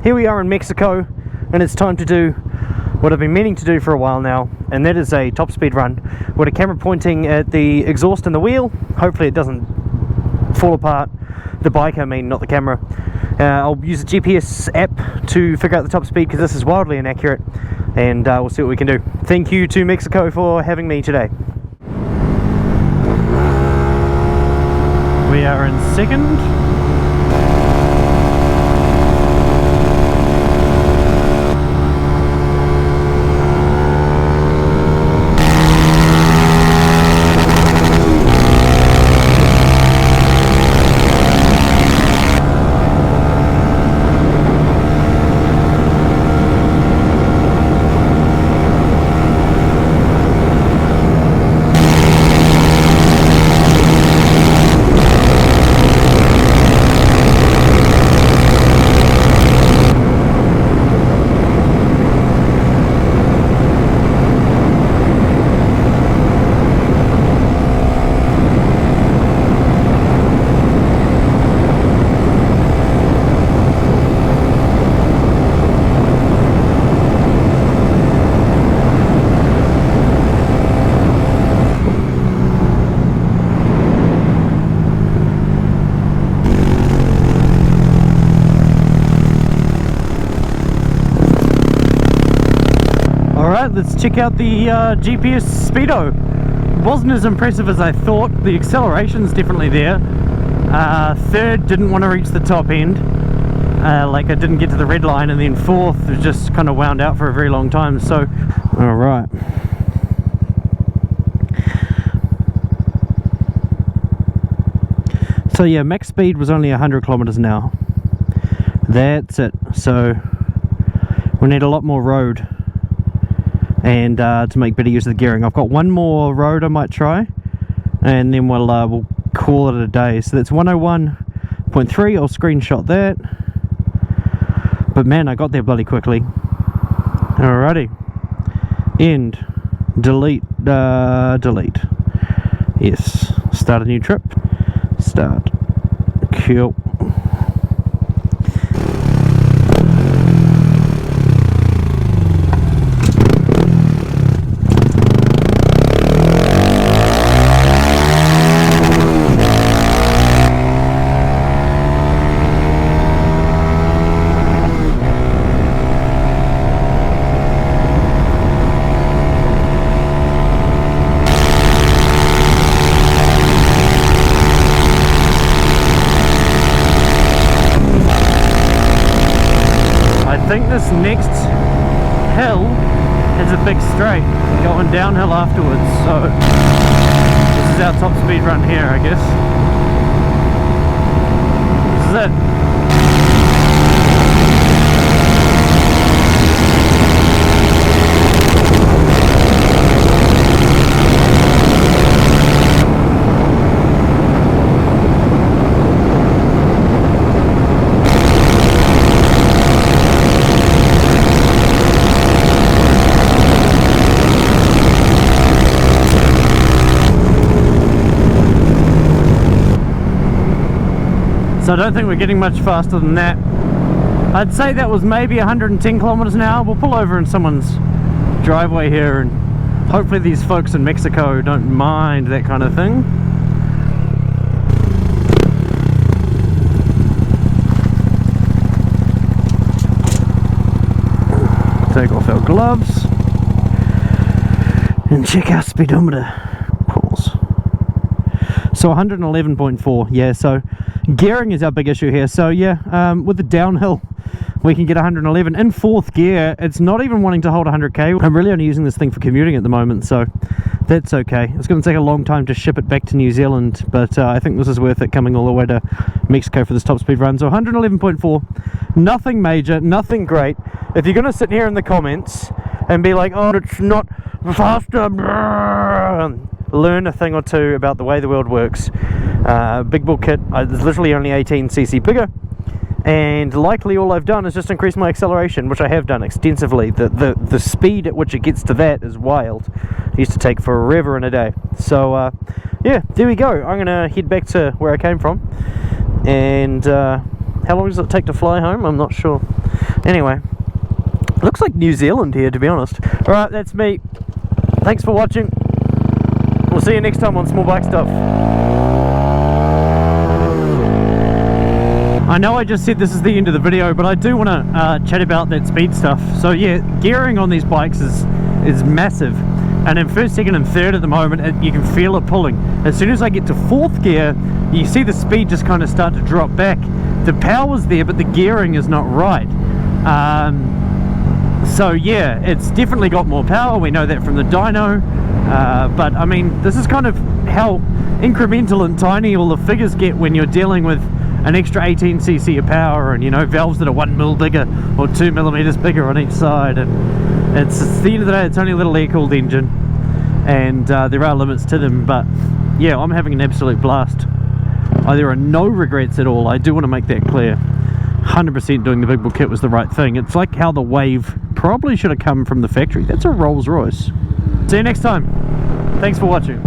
here we are in Mexico, and it's time to do what I've been meaning to do for a while now, and that is a top speed run with a camera pointing at the exhaust and the wheel. Hopefully it doesn't fall apart. The bike, I mean, not the camera. I'll use a GPS app to figure out the top speed because this is wildly inaccurate, and we'll see what we can do. Thank you to Mexico for having me today. We are in second. Alright, let's check out the GPS speedo. Wasn't as impressive as I thought. The acceleration's definitely there. Third, didn't want to reach the top end. Like I didn't get to the red line, and then fourth was just kind of wound out for a very long time. So, alright. So yeah, max speed was only 100 kilometers an hour. That's it. So we need a lot more road, and to make better use of the gearing. I've got one more road I might try, and then we'll call it a day. So that's 101.3. I'll screenshot that. But man, I got there bloody quickly. Alrighty. End. Delete. Delete. Yes. Start a new trip. Start. Cool. I think this next hill is a big straight going downhill afterwards, so this is our top speed run here, I guess. This is it. So I don't think we're getting much faster than that. I'd say that was maybe 110 kilometers an hour. We'll pull over in someone's driveway here, and hopefully these folks in Mexico don't mind that kind of thing. Take off our gloves and check our speedometer. Pause. So 111.4, yeah, so gearing is our big issue here. So yeah, with the downhill we can get 111 in fourth gear. It's not even wanting to hold 100k. I'm really only using this thing for commuting at the moment, so that's okay. It's going to take a long time to ship it back to New Zealand, but I think this is worth it, coming all the way to Mexico for this top speed run. So 111.4, nothing major, nothing great. If you're going to sit here in the comments and be like, oh, it's not faster, learn a thing or two about the way the world works. Big bull kit is literally only 18cc bigger, and likely all I've done is just increase my acceleration, which I have done extensively. The speed at which it gets to that is wild. It used to take forever and a day. So yeah, there we go. I'm gonna head back to where I came from, and how long does it take to fly home? I'm not sure. Anyway, looks like New Zealand here, to be honest. Alright, that's me. Thanks for watching. We'll see you next time on Small Bike Stuff. I know I just said this is the end of the video, but I do want to chat about that speed stuff. So yeah, gearing on these bikes is massive, and in first, second and third at the moment you can feel it pulling. As soon as I get to fourth gear, you see the speed just kind of start to drop back. The power's there, but the gearing is not right. So yeah, it's definitely got more power, we know that from the dyno, but I mean, this is kind of how incremental and tiny all the figures get when you're dealing with an extra 18cc of power, and you know, valves that are 1 mil bigger or 2 millimeters bigger on each side. And it's at the end of the day, it's only a little air-cooled engine, and there are limits to them. But yeah, I'm having an absolute blast. There are no regrets at all. I do want to make that clear. 100% doing the Big Bull kit was the right thing. It's like how the Wave probably should have come from the factory. That's a Rolls Royce. See you next time. Thanks for watching.